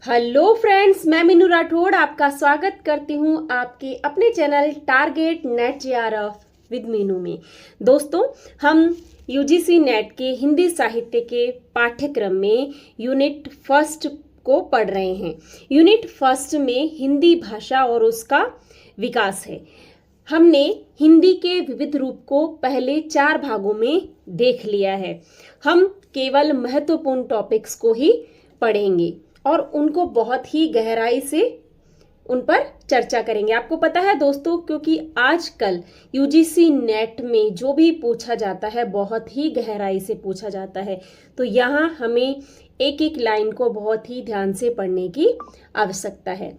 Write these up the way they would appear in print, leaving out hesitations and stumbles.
Hello friends, मैं मीनू राठौड़ आपका स्वागत करती हूं आपके अपने channel target net JRF with Meenu में। दोस्तों, हम यूजीसी नेट के हिंदी साहित्य के पाठ्यक्रम में यूनिट फर्स्ट को पढ़ रहे हैं। यूनिट फर्स्ट में हिंदी भाषा और उसका विकास है। हमने हिंदी के विविध रूप को पहले 4 भागों में देख लिया है। हम केवल महत्वपूर्ण टॉपिक्स को ही पढ़ेंगे और उनको बहुत ही गहराई से उन पर चर्चा करेंगे। आपको पता है दोस्तों, क्योंकि आजकल यूजीसी नेट में जो भी पूछा जाता है बहुत ही गहराई से पूछा जाता है, तो यहाँ हमें एक एक लाइन को बहुत ही ध्यान से पढ़ने की आवश्यकता है।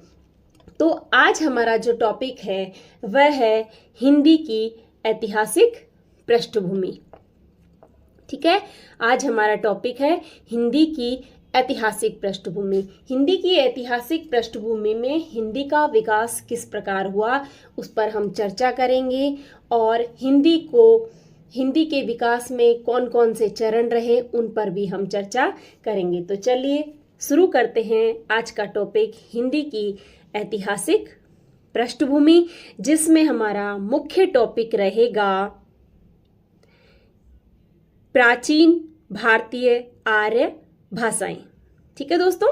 तो आज हमारा जो टॉपिक है वह है हिंदी की ऐतिहासिक पृष्ठभूमि। ठीक है, आज हमारा टॉपिक है हिंदी की ऐतिहासिक पृष्ठभूमि। हिंदी की ऐतिहासिक पृष्ठभूमि में हिंदी का विकास किस प्रकार हुआ उस पर हम चर्चा करेंगे और हिंदी के विकास में कौन कौन से चरण रहे उन पर भी हम चर्चा करेंगे। तो चलिए शुरू करते हैं आज का टॉपिक, हिंदी की ऐतिहासिक पृष्ठभूमि, जिसमें हमारा मुख्य टॉपिक रहेगा प्राचीन भारतीय आर्य भाषाएं। ठीक है दोस्तों,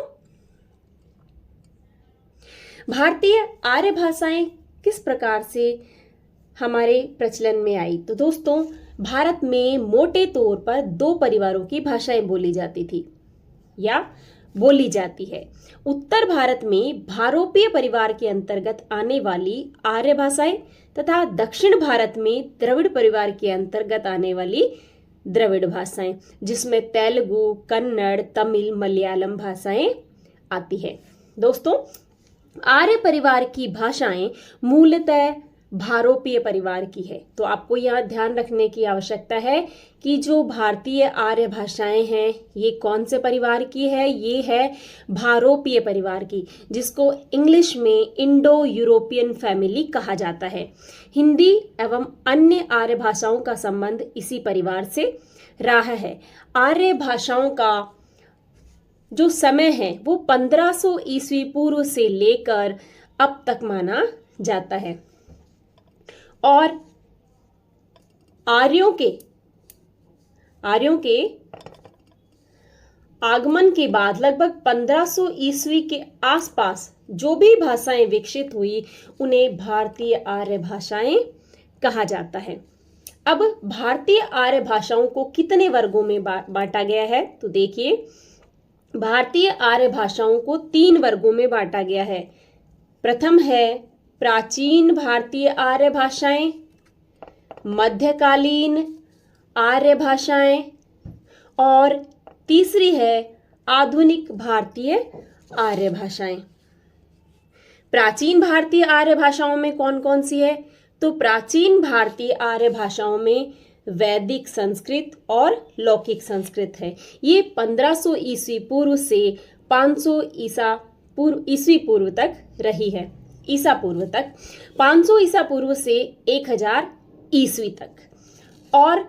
भारतीय आर्य भाषाएं किस प्रकार से हमारे प्रचलन में आई। तो दोस्तों, भारत में मोटे तौर पर 2 परिवारों की भाषाएं बोली जाती थी या बोली जाती है। उत्तर भारत में भारोपीय परिवार के अंतर्गत आने वाली आर्य भाषाएं तथा दक्षिण भारत में द्रविड़ परिवार के अंतर्गत आने वाली द्रविड़ भाषाएं, जिसमें तेलुगु, कन्नड़, तमिल, मलयालम भाषाएं आती है। दोस्तों, आर्य परिवार की भाषाएं मूलतः भारोपीय परिवार की है। तो आपको यह ध्यान रखने की आवश्यकता है कि जो भारतीय आर्य भाषाएं हैं ये कौन से परिवार की है। ये है भारोपीय परिवार की, जिसको इंग्लिश में इंडो यूरोपियन फैमिली कहा जाता है। हिंदी एवं अन्य आर्य भाषाओं का संबंध इसी परिवार से रहा है। आर्य भाषाओं का जो समय है वो 1500 ईस्वी पूर्व से लेकर अब तक माना जाता है और आर्यों के आगमन के बाद लगभग 1500 ईस्वी के आसपास जो भी भाषाएं विकसित हुई उन्हें भारतीय आर्य भाषाएं कहा जाता है। अब भारतीय आर्य भाषाओं को कितने वर्गों में बांटा गया है, तो देखिए, भारतीय आर्य भाषाओं को 3 वर्गों में बांटा गया है। प्रथम है प्राचीन भारतीय आर्य भाषाएं, मध्यकालीन आर्य भाषाएं और तीसरी है आधुनिक भारतीय आर्य भाषाएं। प्राचीन भारतीय आर्य भाषाओं में कौन कौन सी है, तो प्राचीन भारतीय आर्य भाषाओं में वैदिक संस्कृत और लौकिक संस्कृत है। ये 1500 ईस्वी पूर्व से 500 ईस्वी पूर्व तक रही है। ईसा पूर्व तक 500 ईसा पूर्व से 1000 ईस्वी तक, और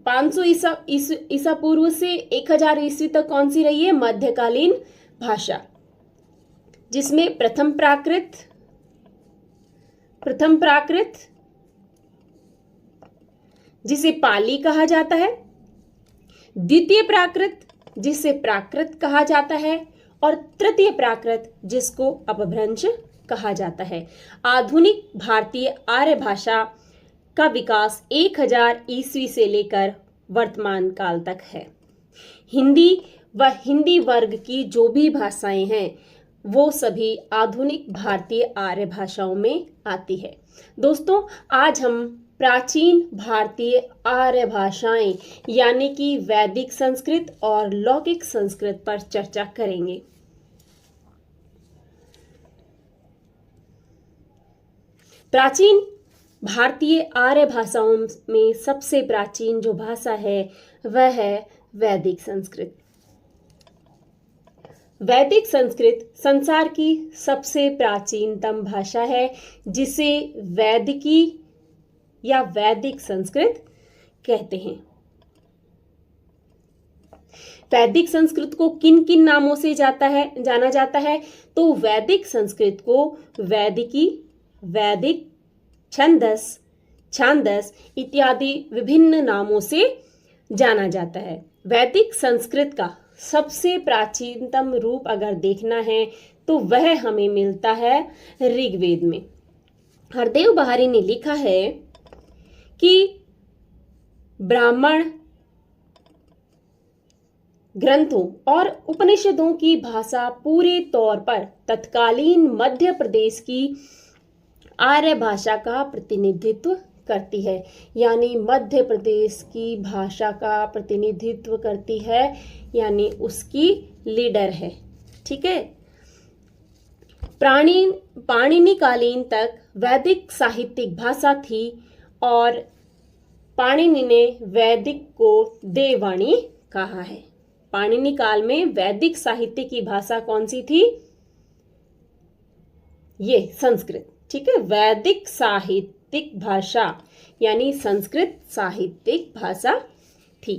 500 ईसा पूर्व से 1000 ईस्वी तक कौन सी रही है, मध्यकालीन भाषा, जिसमें प्रथम प्राकृत जिसे पाली कहा जाता है, द्वितीय प्राकृत जिसे प्राकृत कहा जाता है और तृतीय प्राकृत जिसको अपभ्रंश कहा जाता है। आधुनिक भारतीय आर्य भाषा का विकास 1000 ईस्वी से लेकर वर्तमान काल तक है। हिंदी व हिंदी वर्ग की जो भी भाषाएं हैं वो सभी आधुनिक भारतीय आर्य भाषाओं में आती है। दोस्तों, आज हम प्राचीन भारतीय आर्य भाषाएं यानी कि वैदिक संस्कृत और लौकिक संस्कृत पर चर्चा करेंगे। प्राचीन भारतीय आर्य भाषाओं में सबसे प्राचीन जो भाषा है वह है वैदिक संस्कृत। वैदिक संस्कृत संसार की सबसे प्राचीनतम भाषा है, जिसे वैदिकी या वैदिक संस्कृत कहते हैं। वैदिक संस्कृत को किन किन नामों से जाना जाता है? तो वैदिक संस्कृत को वैदिकी, वैदिक, छंदस, छांदस इत्यादि विभिन्न नामों से जाना जाता है। वैदिक संस्कृत का सबसे प्राचीनतम रूप अगर देखना है तो वह हमें मिलता है ऋग्वेद में। हरदेव बहारी ने लिखा है कि ब्राह्मण ग्रंथों और उपनिषदों की भाषा पूरे तौर पर तत्कालीन मध्य प्रदेश की आर्य भाषा का प्रतिनिधित्व करती है, यानी मध्य प्रदेश की भाषा का प्रतिनिधित्व करती है, यानी उसकी लीडर है। ठीक है। पाणिनि कालीन तक वैदिक साहित्यिक भाषा थी और पाणिनि ने वैदिक को देववाणी कहा है। पाणिनि काल में वैदिक साहित्य की भाषा कौन सी थी? ये संस्कृत। ठीक है। वैदिक साहित्यिक भाषा यानी संस्कृत साहित्यिक भाषा थी।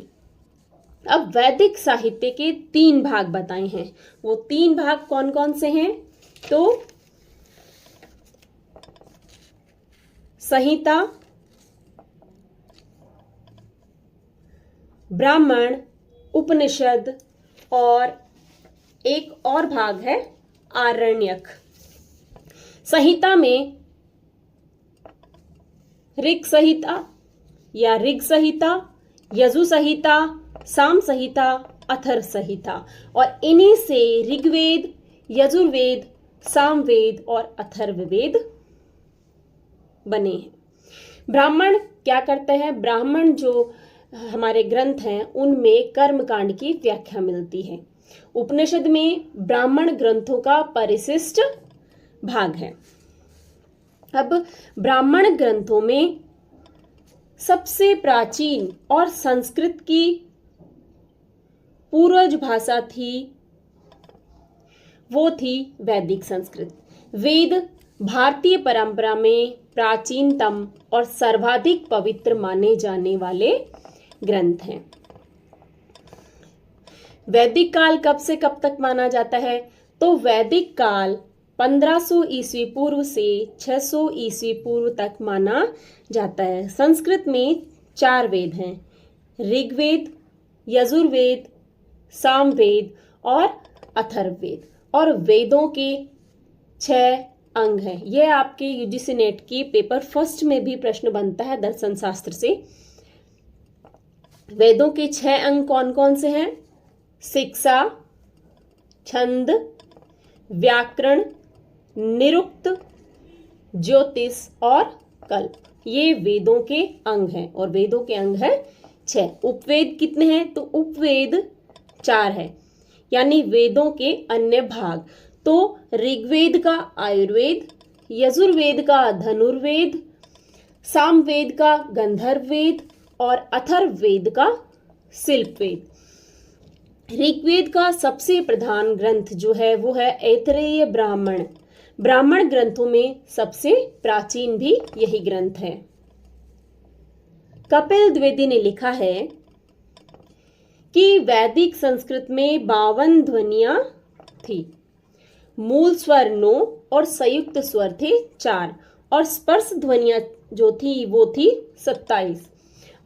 अब वैदिक साहित्य के 3 भाग बताए हैं। वो 3 भाग कौन कौन से हैं? तो संहिता, ब्राह्मण, उपनिषद और एक और भाग है आरण्यक। संहिता में ऋग संहिता या ऋग संहिता, यजु संहिता, साम संहिता, अथर्व संहिता, और इन्हीं से ऋग्वेद, यजुर्वेद, सामवेद और अथर्ववेद बने हैं। ब्राह्मण क्या करते हैं? ब्राह्मण जो हमारे ग्रंथ हैं उनमें कर्मकांड की व्याख्या मिलती है। उपनिषद में ब्राह्मण ग्रंथों का परिशिष्ट भाग है। अब ब्राह्मण ग्रंथों में सबसे प्राचीन और संस्कृत की पूर्वज भाषा थी, वो थी वैदिक संस्कृत। वेद भारतीय परंपरा में प्राचीनतम और सर्वाधिक पवित्र माने जाने वाले ग्रंथ हैं। वैदिक काल कब से कब तक माना जाता है? तो वैदिक काल 1500 ईस्वी पूर्व से 600 ईस्वी पूर्व तक माना जाता है। संस्कृत में 4 वेद हैं, ऋग्वेद, यजुर्वेद, सामवेद और अथर्ववेद, और वेदों के 6 अंग हैं। यह आपके यूजीसी नेट की पेपर फर्स्ट में भी प्रश्न बनता है दर्शन शास्त्र से। वेदों के 6 अंग कौन कौन से हैं? शिक्षा, छंद, व्याकरण, निरुक्त, ज्योतिष और कल्प। ये वेदों के अंग हैं और वेदों के अंग हैं 6। उपवेद कितने हैं? तो उपवेद 4 है, यानी वेदों के अन्य भाग। तो ऋग्वेद का आयुर्वेद, यजुर्वेद का धनुर्वेद, सामवेद का गंधर्ववेद और अथर्ववेद का शिल्पवेद। ऋग्वेद का सबसे प्रधान ग्रंथ जो है वो है ऐतरेय ब्राह्मण। ब्राह्मण ग्रंथों में सबसे प्राचीन भी यही ग्रंथ है। कपिल द्विवेदी ने लिखा है कि वैदिक संस्कृत में 52 ध्वनियां थी। मूल स्वर 9 और संयुक्त स्वर थे 4, और स्पर्श ध्वनियां जो थी वो थी 27।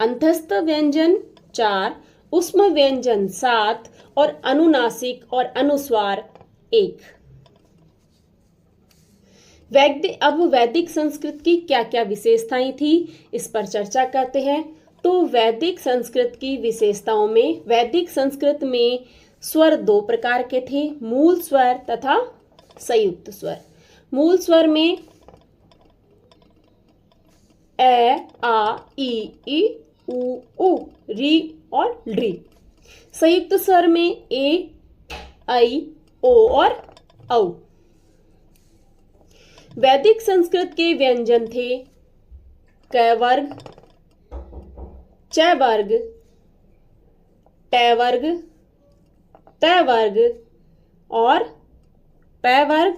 अंतस्थ व्यंजन 4, उष्म व्यंजन 7 और अनुनासिक और अनुस्वार 1। अब वैदिक संस्कृत की क्या क्या विशेषताएं थी इस पर चर्चा करते हैं। तो वैदिक संस्कृत की विशेषताओं में वैदिक संस्कृत में स्वर 2 प्रकार के थे, मूल स्वर तथा संयुक्त स्वर। मूल स्वर में ए, आ, ई, उ, री और री। संयुक्त स्वर में ए, ऐ, ओ और औ। वैदिक संस्कृत के व्यंजन थे क वर्ग, च वर्ग, ट वर्ग, त वर्ग और प वर्ग,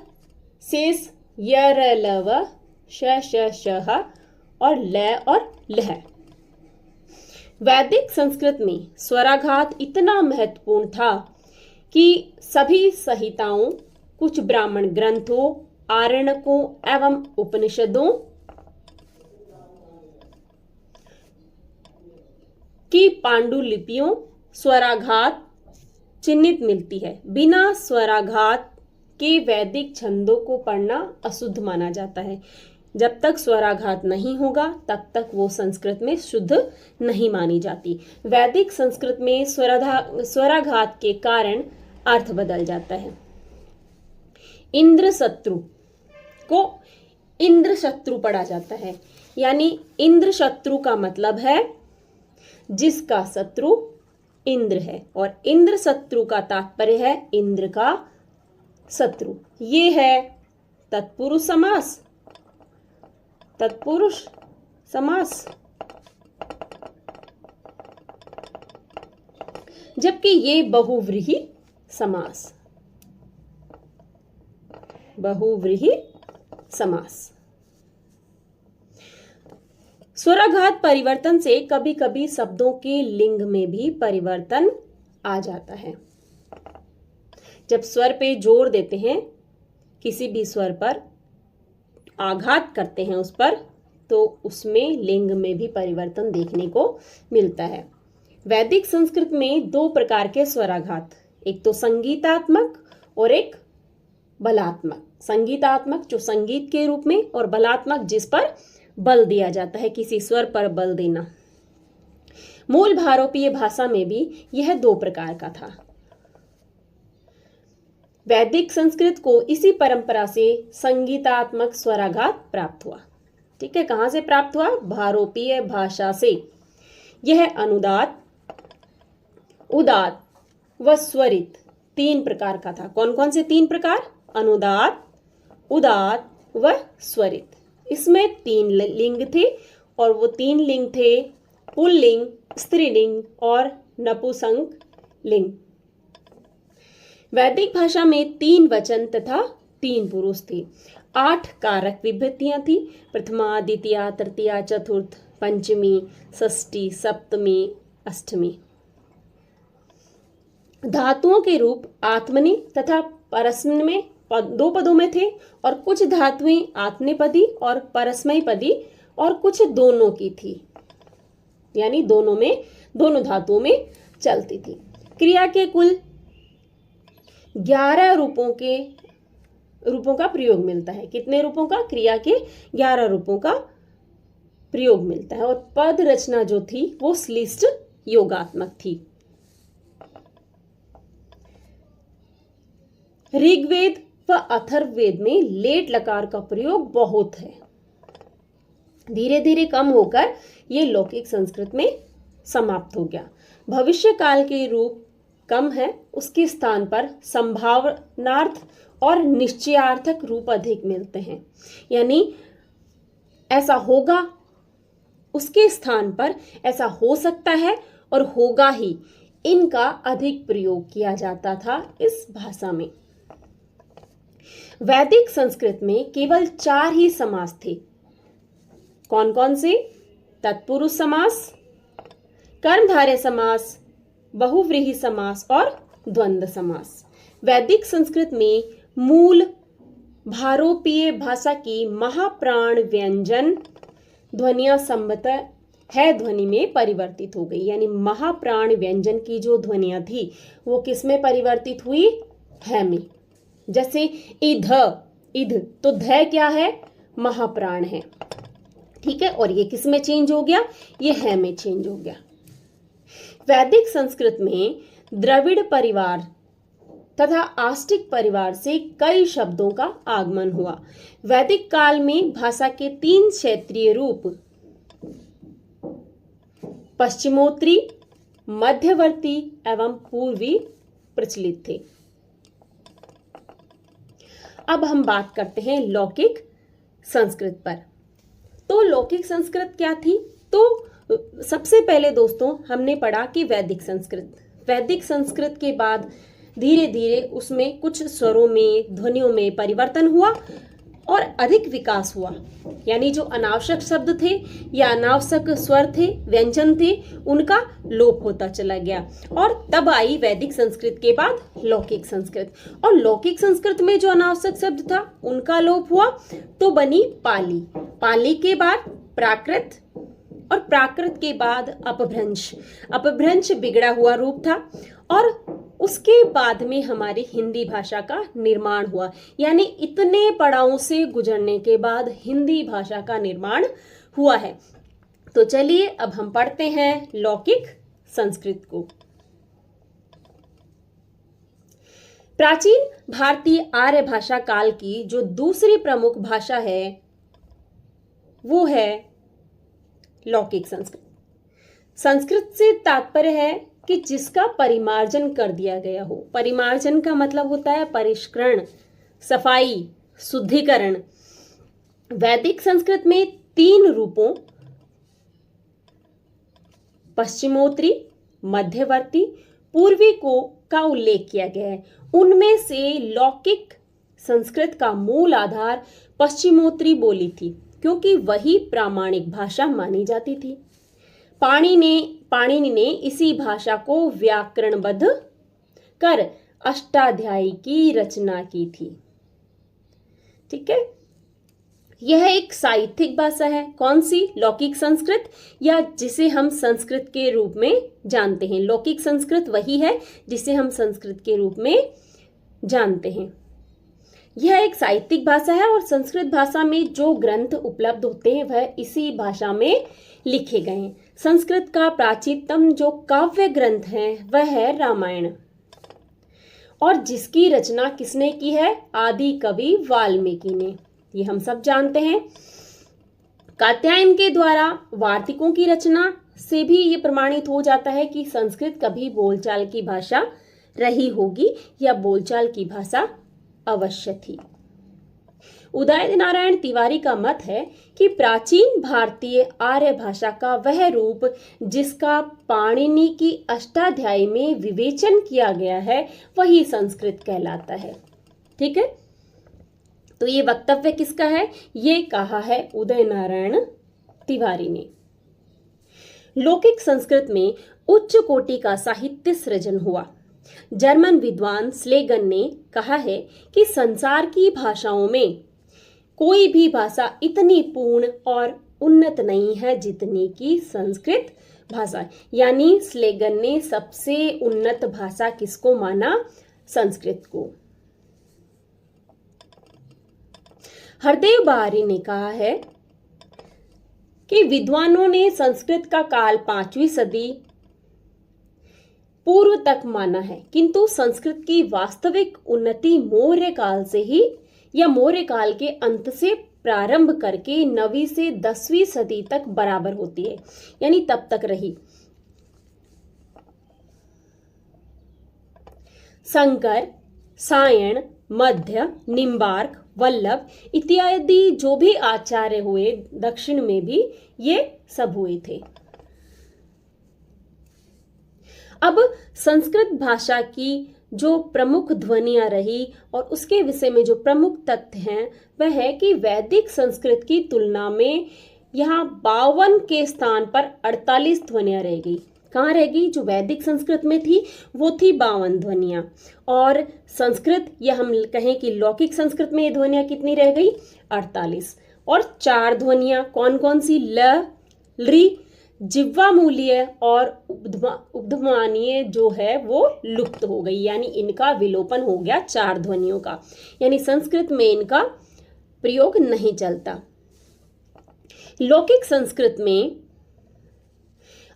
शेष य, र, ल, व, श, श, ह और ल और लह। वैदिक संस्कृत में स्वराघात इतना महत्वपूर्ण था कि सभी संहिताओं, कुछ ब्राह्मण ग्रंथों, आरण्यकों एवं उपनिषदों की पांडुलिपियों स्वराघात चिन्हित मिलती है। बिना स्वराघात के वैदिक छंदों को पढ़ना अशुद्ध माना जाता है। जब तक स्वराघात नहीं होगा तब तक वो संस्कृत में शुद्ध नहीं मानी जाती। वैदिक संस्कृत में स्वराघात के कारण अर्थ बदल जाता है। इंद्र शत्रु को इंद्र शत्रु पढ़ा जाता है, यानी इंद्र शत्रु का मतलब है जिसका शत्रु इंद्र है, और इंद्र शत्रु का तात्पर्य है इंद्र का शत्रु। ये है तत्पुरुष समास। तत्पुरुष समास। जबकि ये बहुव्रीहि समास। बहुव्रीहि समास। स्वराघात परिवर्तन से कभी कभी शब्दों के लिंग में भी परिवर्तन आ जाता है। जब स्वर पे जोर देते हैं, किसी भी स्वर पर आघात करते हैं उस पर, तो उसमें लिंग में भी परिवर्तन देखने को मिलता है। वैदिक संस्कृत में दो प्रकार के स्वराघात, एक तो संगीतात्मक और एक बलात्मक। संगीतात्मक जो संगीत के रूप में, और बलात्मक जिस पर बल दिया जाता है, किसी स्वर पर बल देना। मूल भारोपीय भाषा में भी यह दो प्रकार का था। वैदिक संस्कृत को इसी परंपरा से संगीतात्मक स्वराघात प्राप्त हुआ। ठीक है, कहां से प्राप्त हुआ? भारोपीय भाषा से। यह अनुदात, उदात व स्वरित तीन प्रकार का था। कौन कौन से तीन प्रकार? अनुदात, उदात व स्वरित। इसमें तीन लिंग थे, और वो तीन लिंग थे पुल्लिंग, स्त्रीलिंग और नपुंसक लिंग। वैदिक भाषा में तीन वचन तथा तीन पुरुष थे। 8 कारक विभक्तियां थी। प्रथमा, द्वितीया, तृतीया, चतुर्थ, पंचमी, षष्ठी, सप्तमी, अष्टमी। धातुओं के रूप आत्मने तथा परस्मैपदी में दो पदों में थे, और कुछ धातुएं आत्मनेपदी और परस्मैपदी और कुछ दोनों की थी, यानी दोनों धातुओं में चलती थी। क्रिया के कुल 11 रूपों का प्रयोग मिलता है। कितने रूपों का? क्रिया के 11 रूपों का प्रयोग मिलता है। और पद रचना जो थी वो श्लिष्ट योगात्मक थी। ऋग्वेद व अथर्ववेद में लेट लकार का प्रयोग बहुत है। धीरे धीरे कम होकर ये लौकिक संस्कृत में समाप्त हो गया। भविष्य काल के रूप कम है, उसके स्थान पर संभावनार्थ और निश्चयार्थक रूप अधिक मिलते हैं। यानी ऐसा होगा, उसके स्थान पर ऐसा हो सकता है और होगा ही, इनका अधिक प्रयोग किया जाता था इस भाषा में। वैदिक संस्कृत में केवल 4 ही समास थे। कौन कौन से? तत्पुरुष समास, कर्मधारय समास, बहुव्रीहि समास और द्वंद्व समास। वैदिक संस्कृत में मूल भारोपीय भाषा की महाप्राण व्यंजन ध्वनियां संभवतः है ध्वनि में परिवर्तित हो गई। यानी महाप्राण व्यंजन की जो ध्वनियां थी वो किस में परिवर्तित हुई? है में। जैसे इध, तो ध क्या है? महाप्राण है। ठीक है, और ये किस में चेंज हो गया? ये है में चेंज हो गया। वैदिक संस्कृत में द्रविड़ परिवार तथा आस्टिक परिवार से कई शब्दों का आगमन हुआ। वैदिक काल में भाषा के 3 क्षेत्रीय रूप पश्चिमोत्तरी, मध्यवर्ती एवं पूर्वी प्रचलित थे। अब हम बात करते हैं लौकिक संस्कृत पर। तो लौकिक संस्कृत क्या थी? तो सबसे पहले दोस्तों हमने पढ़ा कि वैदिक संस्कृत के बाद धीरे धीरे उसमें कुछ स्वरों में, ध्वनियों में परिवर्तन हुआ, और अधिक विकास हुआ। यानी जो अनावश्यक शब्द थे या अनावश्यक स्वर थे, व्यंजन थे, उनका लोप होता चला गया। और तब आई वैदिक संस्कृत के बाद लौकिक संस्कृत। और लौकिक संस्कृत में जो अनावश्यक शब्द था उनका लोप हुआ तो बनी पाली। पाली के बाद प्राकृत और प्राकृत के बाद अपभ्रंश। अपभ्रंश बिगड़ा हुआ रूप था और उसके बाद में हमारी हिंदी भाषा का निर्माण हुआ। यानी इतने पड़ावों से गुजरने के बाद हिंदी भाषा का निर्माण हुआ है। तो चलिए अब हम पढ़ते हैं लौकिक संस्कृत को। प्राचीन भारतीय आर्य भाषा काल की जो दूसरी प्रमुख भाषा है वो है लौकिक संस्कृत। संस्कृत से तात्पर्य है कि जिसका परिमार्जन कर दिया गया हो। परिमार्जन का मतलब होता है परिष्करण, सफाई, शुद्धिकरण। वैदिक संस्कृत में 3 रूपों पश्चिमोत्तरी, मध्यवर्ती, पूर्वी का उल्लेख किया गया है। उनमें से लौकिक संस्कृत का मूल आधार पश्चिमोत्तरी बोली थी क्योंकि वही प्रामाणिक भाषा मानी जाती थी। पाणिनि ने इसी भाषा को व्याकरणबद्ध कर अष्टाध्यायी की रचना की थी। ठीक है, यह एक साहित्यिक भाषा है। कौन सी? लौकिक संस्कृत, या जिसे हम संस्कृत के रूप में जानते हैं। लौकिक संस्कृत वही है जिसे हम संस्कृत के रूप में जानते हैं। यह एक साहित्यिक भाषा है और संस्कृत भाषा में जो ग्रंथ उपलब्ध होते हैं वह इसी भाषा में लिखे गए हैं। संस्कृत का प्राचीनतम जो काव्य ग्रंथ है वह है रामायण, और जिसकी रचना किसने की है? आदि कवि वाल्मीकि ने। ये हम सब जानते हैं। कात्यायन के द्वारा वार्तिकों की रचना से भी ये प्रमाणित हो जाता है कि संस्कृत कभी बोलचाल की भाषा रही होगी या बोलचाल की भाषा अवश्य थी। उदय नारायण तिवारी का मत है कि प्राचीन भारतीय आर्य भाषा का वह रूप जिसका पाणिनि की अष्टाध्यायी में विवेचन किया गया है वही संस्कृत कहलाता है। ठीक है, तो ये वक्तव्य किसका है? ये कहा है उदय नारायण तिवारी ने। लौकिक संस्कृत में उच्च कोटि का साहित्य सृजन हुआ। जर्मन विद्वान स्लेगन ने कहा है कि संसार की भाषाओं में कोई भी भाषा इतनी पूर्ण और उन्नत नहीं है जितनी की संस्कृत भाषा। यानी स्लेगन ने सबसे उन्नत भाषा किसको माना? संस्कृत को। हरदेव बहारी ने कहा है कि विद्वानों ने संस्कृत का काल 5वीं सदी पूर्व तक माना है, किंतु संस्कृत की वास्तविक उन्नति मौर्य काल से ही या मौर्य काल के अंत से प्रारंभ करके 9वीं से 10वीं सदी तक बराबर होती है। यानी तब तक रही। शंकर, सायण, मध्य, निम्बार्क, वल्लभ इत्यादि जो भी आचार्य हुए दक्षिण में भी ये सब हुए थे। अब संस्कृत भाषा की जो प्रमुख ध्वनियां रही और उसके विषय में जो प्रमुख तथ्य हैं वह है कि वैदिक संस्कृत की तुलना में यहाँ 52 के स्थान पर 48 ध्वनियां रह गई। कहाँ रह गई? जो वैदिक संस्कृत में थी वो थी 52 ध्वनियां, और संस्कृत या हम कहें कि लौकिक संस्कृत में ये ध्वनियां कितनी रह गई? 48। और 4 ध्वनियां कौन कौन सी? ल, ऋ, जिह्वामूलीय और उपध्मानीय जो है वो लुप्त हो गई। यानी इनका विलोपन हो गया 4 ध्वनियों का। यानी संस्कृत में इनका प्रयोग नहीं चलता। लौकिक संस्कृत में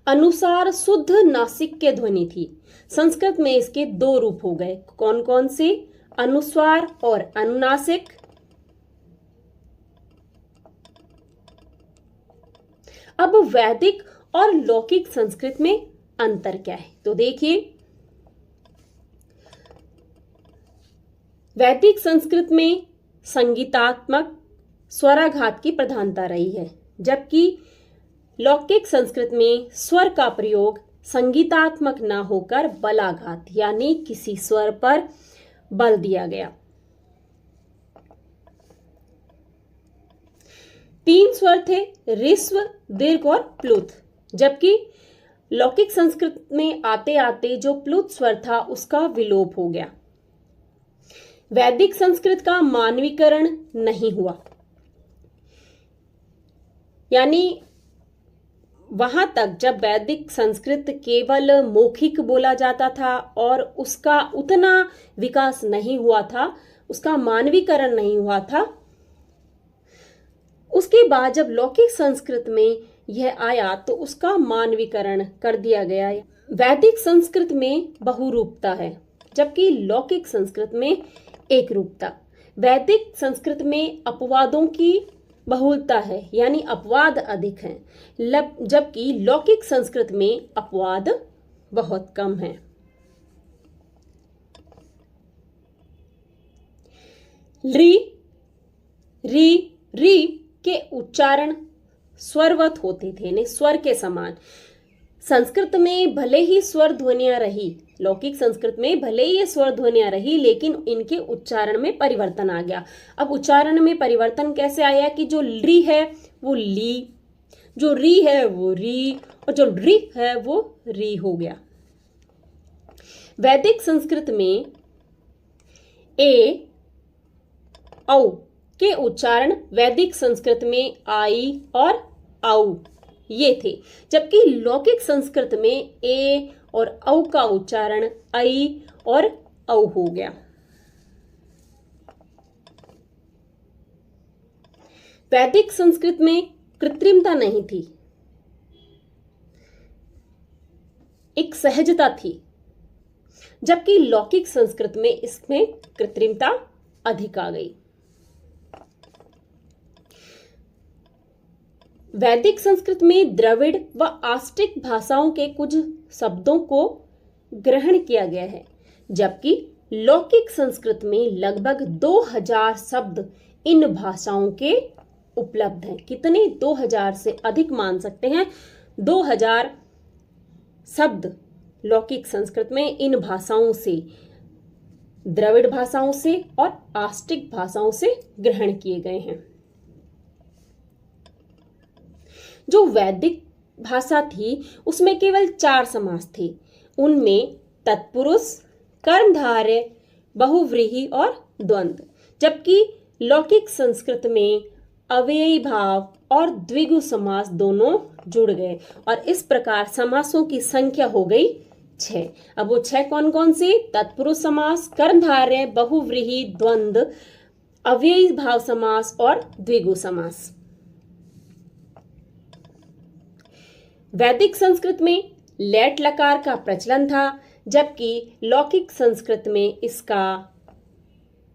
अनुसार शुद्ध नासिक्य ध्वनि थी। संस्कृत में इसके 2 रूप हो गए। कौन कौन से? अनुस्वार और अनुनासिक। अब वैदिक और लौकिक संस्कृत में अंतर क्या है? तो देखिए, वैदिक संस्कृत में संगीतात्मक स्वराघात की प्रधानता रही है, जबकि लौकिक संस्कृत में स्वर का प्रयोग संगीतात्मक न होकर बलाघात यानी किसी स्वर पर बल दिया गया। तीन स्वर थे, ऋस्व, दीर्घ और प्लुत। जबकि लौकिक संस्कृत में आते आते जो प्लुत स्वर था उसका विलोप हो गया। वैदिक संस्कृत का मानवीकरण नहीं हुआ, यानी वहां तक जब वैदिक संस्कृत केवल मौखिक बोला जाता था और उसका उतना विकास नहीं हुआ था, उसका मानवीकरण नहीं हुआ था। उसके बाद जब लौकिक संस्कृत में यह आया तो उसका मानवीकरण कर दिया गया। वैदिक संस्कृत में बहुरूपता है, जबकि लौकिक संस्कृत में एक रूपता। वैदिक संस्कृत में अपवादों की बहुलता है, यानी अपवाद अधिक हैं, जबकि लौकिक संस्कृत में अपवाद बहुत कम हैं। री, री, री के उच्चारण स्वरवत होते थे, यानी स्वर के समान। संस्कृत में भले ही स्वर ध्वनियां रही, लौकिक संस्कृत में भले ही ये स्वर ध्वनियां रही, लेकिन इनके उच्चारण में परिवर्तन आ गया। अब उच्चारण में परिवर्तन कैसे आया कि जो री है वो ली, जो री है वो री, और जो री है वो री हो गया। वैदिक संस्कृत में ए, औ के उच्चारण वैदिक संस्कृत में आई और औ ये थे, जबकि लौकिक संस्कृत में ए और औ का उच्चारण आई और औ हो गया। वैदिक संस्कृत में कृत्रिमता नहीं थी, एक सहजता थी, जबकि लौकिक संस्कृत में इसमें कृत्रिमता अधिक आ गई। वैदिक संस्कृत में द्रविड़ व आस्टिक भाषाओं के कुछ शब्दों को ग्रहण किया गया है, जबकि लौकिक संस्कृत में लगभग 2000 शब्द इन भाषाओं के उपलब्ध हैं। कितने? 2000 से अधिक मान सकते हैं। 2000 शब्द लौकिक संस्कृत में इन भाषाओं से, द्रविड़ भाषाओं से और आस्टिक भाषाओं से ग्रहण किए गए हैं। जो वैदिक भाषा थी उसमें केवल 4 समास थे। उनमें तत्पुरुष, कर्मधारय, बहुव्रीहि और द्वंद्व, जबकि लौकिक संस्कृत में अव्ययी भाव और द्विगु समास दोनों जुड़ गए और इस प्रकार समासों की संख्या हो गई 6। अब वो 6 कौन कौन से? तत्पुरुष समास, कर्मधारय, बहुव्रीहि, द्वंद्व, अव्ययी भाव समास और द्विगु समास। वैदिक संस्कृत में लेट लकार का प्रचलन था, जबकि लौकिक संस्कृत में इसका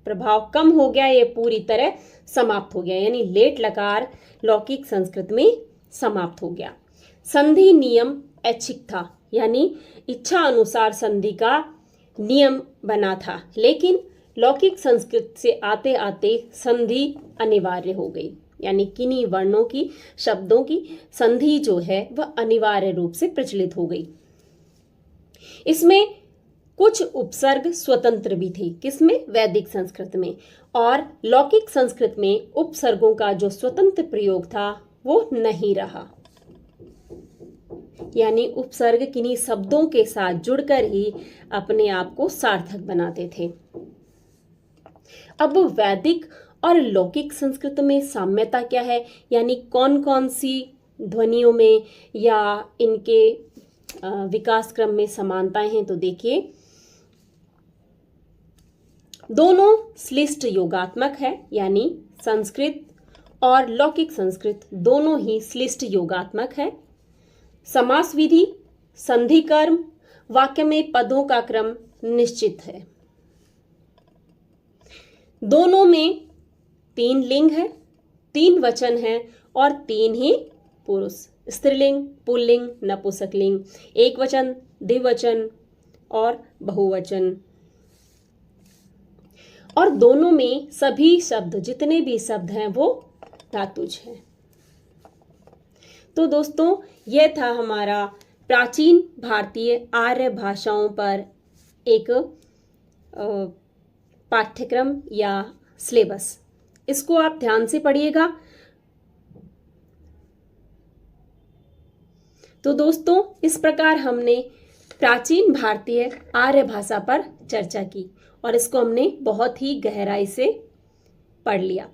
प्रभाव कम हो गया, ये पूरी तरह समाप्त हो गया, यानी लेट लकार लौकिक संस्कृत में समाप्त हो गया। संधि नियम ऐच्छिक था, यानी इच्छा अनुसार संधि का नियम बना था, लेकिन लौकिक संस्कृत से आते आते संधि अनिवार्य हो गई, यानी किन्हीं वर्णों की, शब्दों की संधि जो है वह अनिवार्य रूप से प्रचलित हो गई। इसमें कुछ उपसर्ग स्वतंत्र भी थे, किसमें? वैदिक संस्कृत में। और लौकिक संस्कृत में उपसर्गों का जो स्वतंत्र प्रयोग था वो नहीं रहा, यानी उपसर्ग किन्हीं शब्दों के साथ जुड़कर ही अपने आप को सार्थक बनाते थे। अब वैदिक और लौकिक संस्कृत में साम्यता क्या है, यानी कौन कौन सी ध्वनियों में या इनके विकास क्रम में समानताएं हैं? तो देखिए, दोनों श्लिष्ट योगात्मक है, यानी संस्कृत और लौकिक संस्कृत दोनों ही श्लिष्ट योगात्मक है। समास विधि, संधि कर्म, वाक्य में पदों का क्रम निश्चित है। दोनों में 3 लिंग है, 3 वचन है और 3 ही पुरुष, स्त्रीलिंग, पुल्लिंग, नपुंसकलिंग, एक वचन, द्विवचन और बहुवचन। और दोनों में सभी शब्द, जितने भी शब्द हैं वो धातुज हैं। तो दोस्तों, यह था हमारा प्राचीन भारतीय आर्य भाषाओं पर एक पाठ्यक्रम या सिलेबस। इसको आप ध्यान से पढ़िएगा तो दोस्तों, इस प्रकार हमने प्राचीन भारतीय आर्य भाषा पर चर्चा की और इसको हमने बहुत ही गहराई से पढ़ लिया।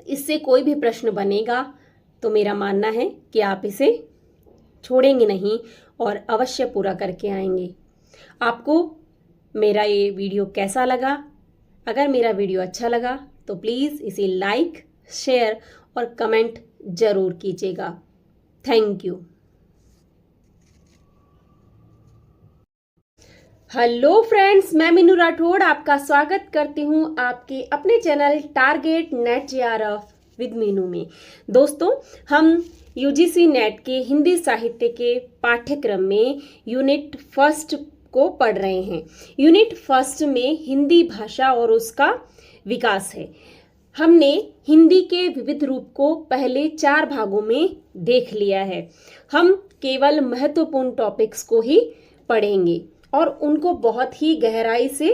इससे कोई भी प्रश्न बनेगा तो मेरा मानना है कि आप इसे छोड़ेंगे नहीं और अवश्य पूरा करके आएंगे। आपको मेरा ये वीडियो कैसा लगा? अगर मेरा वीडियो अच्छा लगा तो प्लीज़ इसे लाइक, शेयर और कमेंट जरूर कीजिएगा। Thank you. हेलो फ्रेंड्स, मैं मीनू राठौड़ आपका स्वागत करती हूँ आपके अपने channel target net JRF with Meenu में। दोस्तों, हम यूजीसी नेट के हिंदी साहित्य के पाठ्यक्रम में यूनिट फर्स्ट को पढ़ रहे हैं। यूनिट फर्स्ट में हिंदी भाषा और उसका विकास है। हमने हिंदी के विविध रूप को पहले 4 भागों में देख लिया है। हम केवल महत्वपूर्ण टॉपिक्स को ही पढ़ेंगे और उनको बहुत ही गहराई से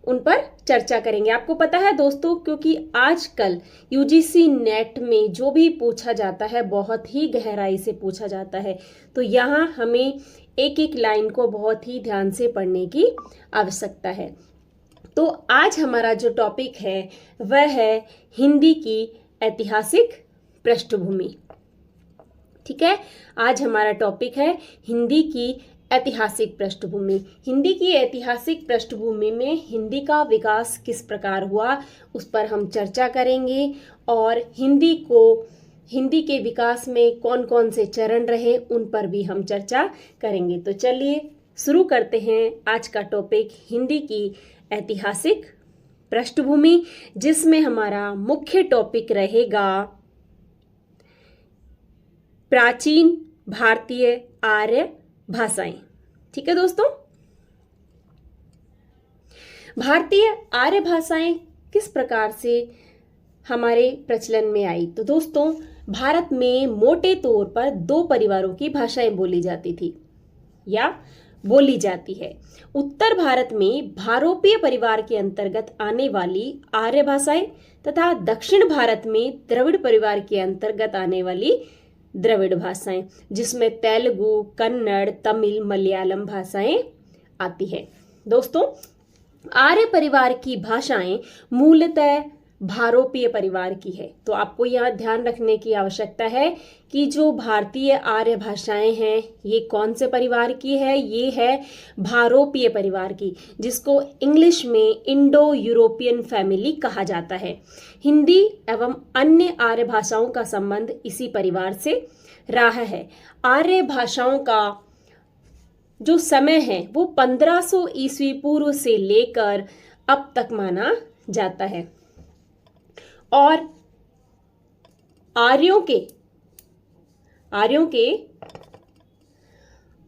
उन पर चर्चा करेंगे। आपको पता है दोस्तों, क्योंकि आजकल यूजीसी नेट में जो भी पूछा जाता है बहुत ही गहराई से पूछा जाता है, तो यहाँ हमें एक एक लाइन को बहुत ही ध्यान से पढ़ने की आवश्यकता है। तो आज हमारा जो टॉपिक है वह है हिंदी की ऐतिहासिक पृष्ठभूमि। ठीक है, आज हमारा टॉपिक है हिंदी की ऐतिहासिक पृष्ठभूमि। हिंदी की ऐतिहासिक पृष्ठभूमि में हिंदी का विकास किस प्रकार हुआ उस पर हम चर्चा करेंगे और हिंदी के विकास में कौन कौन से चरण रहे उन पर भी हम चर्चा करेंगे। तो चलिए शुरू करते हैं आज का टॉपिक, हिंदी की ऐतिहासिक पृष्ठभूमि, जिसमें हमारा मुख्य टॉपिक रहेगा प्राचीन भारतीय आर्य भाषाएं। ठीक है दोस्तों, भारतीय आर्य भाषाएं किस प्रकार से हमारे प्रचलन में आई? तो दोस्तों, भारत में मोटे तौर पर 2 परिवारों की भाषाएं बोली जाती थी या बोली जाती है। उत्तर भारत में भारोपीय परिवार के अंतर्गत आने वाली आर्य भाषाएं तथा दक्षिण भारत में द्रविड़ परिवार के अंतर्गत आने वाली द्रविड़ भाषाएं, जिसमें तेलुगु, कन्नड़, तमिल, मलयालम भाषाएं आती है। दोस्तों, आर्य परिवार की भाषाएं मूलतः भारोपीय परिवार की है। तो आपको यहाँ ध्यान रखने की आवश्यकता है कि जो भारतीय आर्य भाषाएं हैं ये कौन से परिवार की है? ये है भारोपीय परिवार की, जिसको इंग्लिश में इंडो यूरोपियन फैमिली कहा जाता है। हिंदी एवं अन्य आर्य भाषाओं का संबंध इसी परिवार से रहा है। आर्य भाषाओं का जो समय है वो 1500 ईस्वी पूर्व से लेकर अब तक माना जाता है और आर्यों के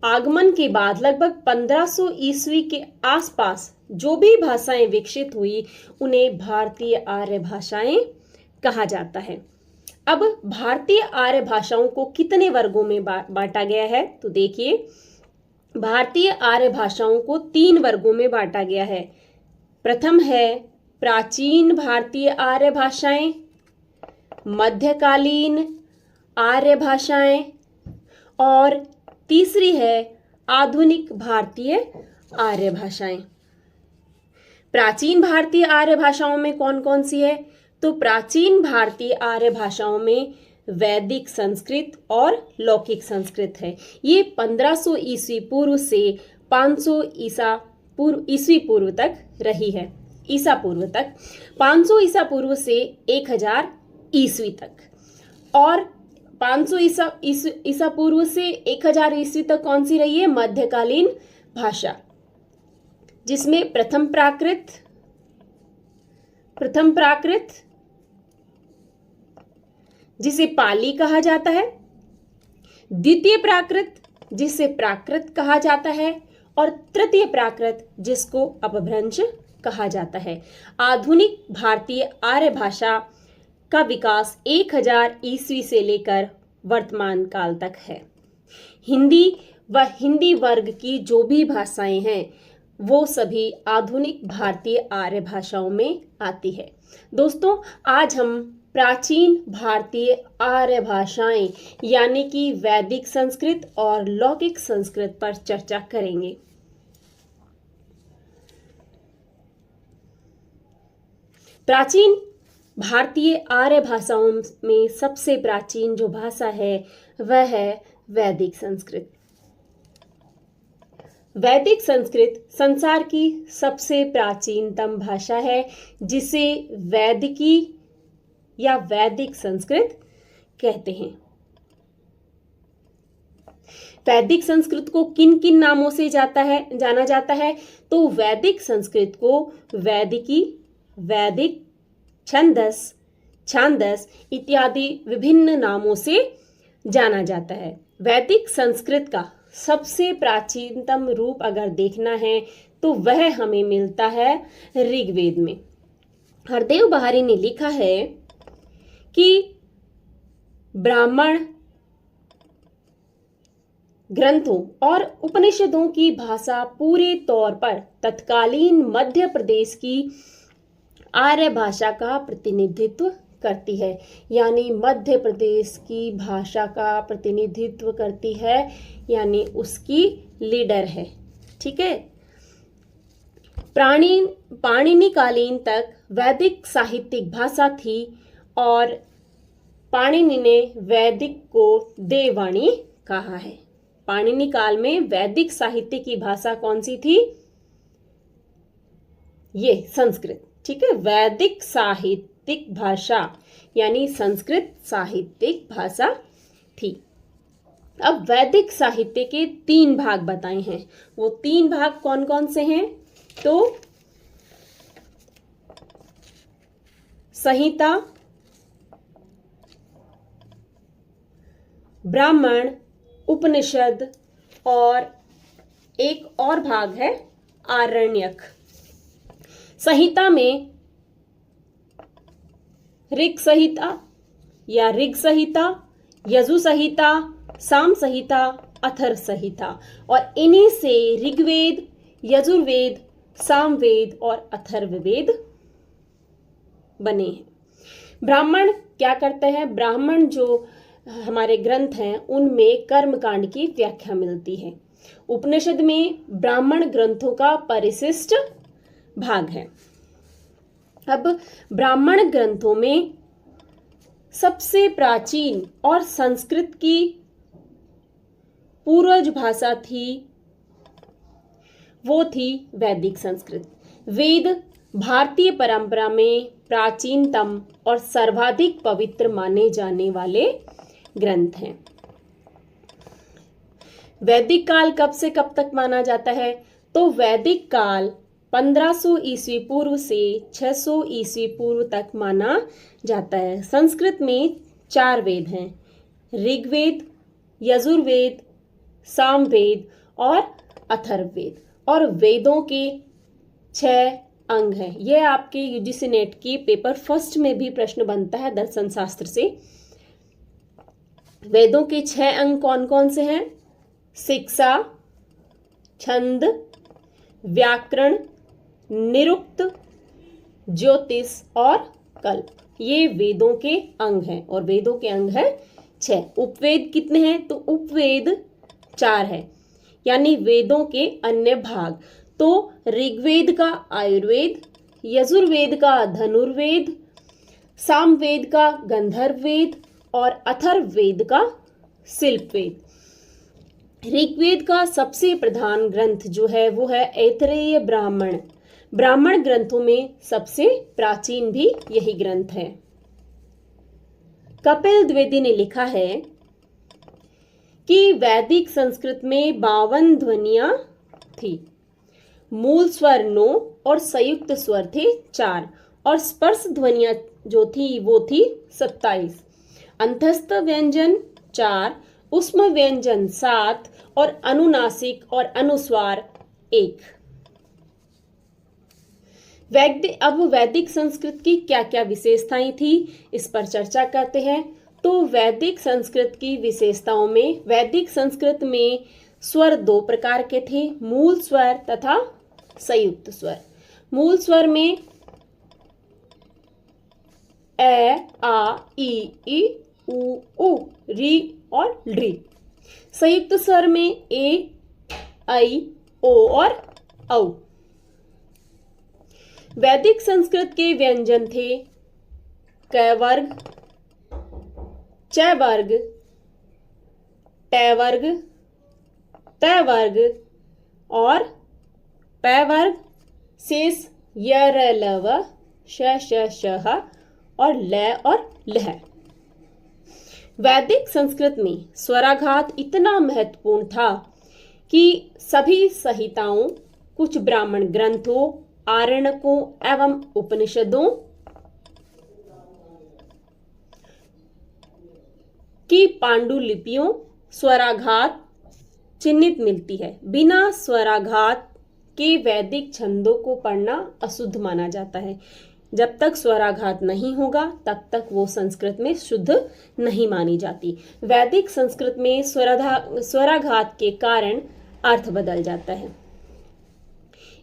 आगमन के बाद लगभग 1500 ईस्वी के आसपास जो भी भाषाएं विकसित हुई उन्हें भारतीय आर्य भाषाएं कहा जाता है। अब भारतीय आर्य भाषाओं को कितने वर्गों में बांटा गया है? तो देखिए, भारतीय आर्य भाषाओं को 3 वर्गों में बांटा गया है। प्रथम है प्राचीन भारतीय आर्य भाषाएं, मध्यकालीन आर्य भाषाएं और तीसरी है आधुनिक भारतीय आर्य भाषाएं। प्राचीन भारतीय आर्य भाषाओं में कौन कौन सी है? तो प्राचीन भारतीय आर्य भाषाओं में वैदिक संस्कृत और लौकिक संस्कृत है। ये 1500 ईस्वी पूर्व से 500 ईस्वी पूर्व तक रही है। ईसा पूर्व तक 500 ईसा पूर्व से 1000 ईस्वी तक और 500 ईसा पूर्व से 1000 ईस्वी तक कौन सी रही है? मध्यकालीन भाषा, जिसमें प्रथम प्राकृत जिसे पाली कहा जाता है, द्वितीय प्राकृत जिसे प्राकृत कहा जाता है और तृतीय प्राकृत जिसको अपभ्रंश कहा जाता है। आधुनिक भारतीय आर्य भाषा का विकास 1000 ईस्वी से लेकर वर्तमान काल तक है। हिंदी व हिंदी वर्ग की जो भी भाषाएं हैं वो सभी आधुनिक भारतीय आर्य भाषाओं में आती है। दोस्तों, आज हम प्राचीन भारतीय आर्य भाषाएं यानी कि वैदिक संस्कृत और लौकिक संस्कृत पर चर्चा करेंगे। प्राचीन भारतीय आर्य भाषाओं में सबसे प्राचीन जो भाषा है वह है वैदिक संस्कृत। वैदिक संस्कृत संसार की सबसे प्राचीनतम भाषा है, जिसे वैदिकी या वैदिक संस्कृत कहते हैं। वैदिक संस्कृत को किन किन नामों से जाना जाता है? तो वैदिक संस्कृत को वैदिकी, वैदिक, छांदस इत्यादि विभिन्न नामों से जाना जाता है। वैदिक संस्कृत का सबसे प्राचीनतम रूप अगर देखना है तो वह हमें मिलता है ऋग्वेद में। हरदेव बहारी ने लिखा है कि ब्राह्मण ग्रंथों और उपनिषदों की भाषा पूरे तौर पर तत्कालीन मध्य प्रदेश की आर्य भाषा का प्रतिनिधित्व करती है, यानी मध्य प्रदेश की भाषा का प्रतिनिधित्व करती है, यानी उसकी लीडर है। ठीक है। पाणिनि कालीन तक वैदिक साहित्यिक भाषा थी और पाणिनि ने वैदिक को देववाणी कहा है। पाणिनि काल में वैदिक साहित्य की भाषा कौन सी थी? ये संस्कृत। ठीक है। वैदिक साहित्यिक भाषा यानी संस्कृत साहित्यिक भाषा थी। अब वैदिक साहित्य के 3 भाग बताए हैं। वो 3 भाग कौन कौन से हैं? तो संहिता, ब्राह्मण, उपनिषद और एक और भाग है आरण्यक। संहिता में ऋग संहिता या ऋग संहिता, यजु संहिता, साम संहिता, अथर्व संहिता, और इन्हीं से ऋग्वेद, यजुर्वेद, सामवेद और अथर्ववेद बने हैं। ब्राह्मण क्या करते हैं? ब्राह्मण जो हमारे ग्रंथ हैं उनमें कर्मकांड की व्याख्या मिलती है। उपनिषद में ब्राह्मण ग्रंथों का परिशिष्ट भाग है। अब ब्राह्मण ग्रंथों में सबसे प्राचीन और संस्कृत की पूर्वज भाषा थी, वो थी वैदिक संस्कृत। वेद भारतीय परंपरा में प्राचीनतम और सर्वाधिक पवित्र माने जाने वाले ग्रंथ हैं। वैदिक काल कब से कब तक माना जाता है? तो वैदिक काल 1500 ईस्वी पूर्व से 600 ईस्वी पूर्व तक माना जाता है। संस्कृत में 4 वेद हैं, ऋग्वेद, यजुर्वेद, सामवेद और अथर्ववेद, और वेदों के 6 अंग हैं। यह आपके यूजीसी नेट की पेपर फर्स्ट में भी प्रश्न बनता है दर्शन शास्त्र से। वेदों के 6 अंग कौन कौन से हैं? शिक्षा, छंद, व्याकरण, निरुक्त, ज्योतिष और कल्प। ये वेदों के अंग हैं और वेदों के अंग हैं 6। उपवेद कितने हैं? तो उपवेद 4 है, यानी वेदों के अन्य भाग। तो ऋग्वेद का आयुर्वेद, यजुर्वेद का धनुर्वेद, सामवेद का गंधर्ववेद और अथर्ववेद का शिल्पवेद। ऋग्वेद का सबसे प्रधान ग्रंथ जो है वो है ऐतरेय ब्राह्मण। ब्राह्मण ग्रंथों में सबसे प्राचीन भी यही ग्रंथ है। कपिल द्विवेदी ने लिखा है कि वैदिक संस्कृत में 52 ध्वनियां थी। मूल स्वर 9 और संयुक्त स्वर थे 4, और स्पर्श ध्वनियां जो थी वो थी 27। अंतस्थ व्यंजन 4, उष्म व्यंजन 7 और अनुनासिक और अनुस्वार 1। अब वैदिक संस्कृत की क्या क्या विशेषताएं थी, इस पर चर्चा करते हैं। तो वैदिक संस्कृत की विशेषताओं में, वैदिक संस्कृत में स्वर 2 प्रकार के थे, मूल स्वर तथा संयुक्त स्वर। मूल स्वर में ए, आ, ई, उ, री और री। संयुक्त स्वर में ए, आई, ओ और औ। वैदिक संस्कृत के व्यंजन थे क वर्ग, च वर्ग, ट वर्ग, त वर्ग और प वर्ग, शेष य, र, ल, व, श, श, ह और ल और लह। वैदिक संस्कृत में स्वराघात इतना महत्वपूर्ण था कि सभी संहिताओं, कुछ ब्राह्मण ग्रंथों, आरण्यकों एवं उपनिषदों की पांडुलिपियों स्वराघात चिन्हित मिलती है। बिना स्वराघात के वैदिक छंदों को पढ़ना अशुद्ध माना जाता है। जब तक स्वराघात नहीं होगा तब तक वो संस्कृत में शुद्ध नहीं मानी जाती। वैदिक संस्कृत में स्वराघात के कारण अर्थ बदल जाता है।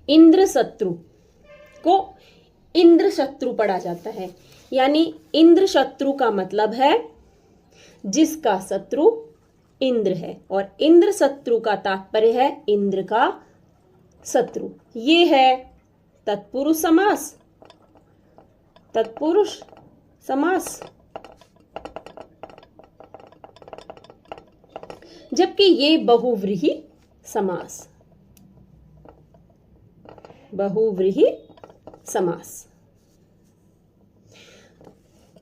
इंद्र शत्रु को इंद्र शत्रु पढ़ा जाता है, यानी इंद्र शत्रु का मतलब है जिसका शत्रु इंद्र है, और इंद्र शत्रु का तात्पर्य है इंद्र का शत्रु। ये है तत्पुरुष समास। तत्पुरुष समास। जबकि ये बहुव्रीहि समास। बहुव्रीहि समास।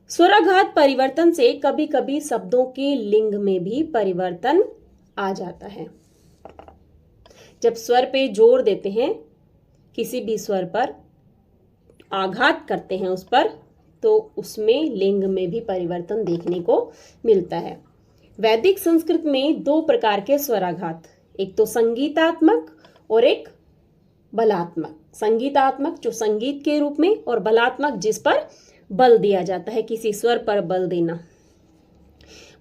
स्वराघात परिवर्तन से कभी कभी शब्दों के लिंग में भी परिवर्तन आ जाता है। जब स्वर पे जोर देते हैं, किसी भी स्वर पर आघात करते हैं उस पर, तो उसमें लिंग में भी परिवर्तन देखने को मिलता है। वैदिक संस्कृत में दो प्रकार के स्वराघात, एक तो संगीतात्मक और एक बलात्मक। संगीतात्मक जो संगीत के रूप में, और बलात्मक जिस पर बल दिया जाता है, किसी स्वर पर बल देना।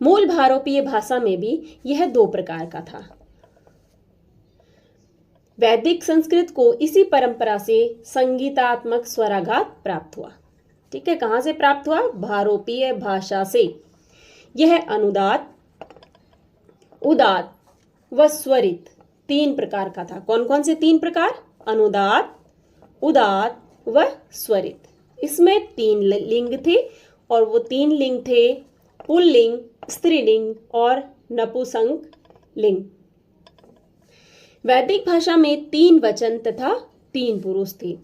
मूल भारोपीय भाषा में भी यह दो प्रकार का था। वैदिक संस्कृत को इसी परंपरा से संगीतात्मक स्वराघात प्राप्त हुआ। ठीक है, कहां से प्राप्त हुआ? भारोपीय भाषा से। यह अनुदात, उदात व स्वरित तीन प्रकार का था। कौन कौन से तीन प्रकार? अनुदात, उदात व स्वरित। इसमें तीन लिंग थे, और वो तीन लिंग थे पुल्लिंग, स्त्रीलिंग और नपुंसक लिंग। वैदिक भाषा में तीन वचन तथा तीन पुरुष थे।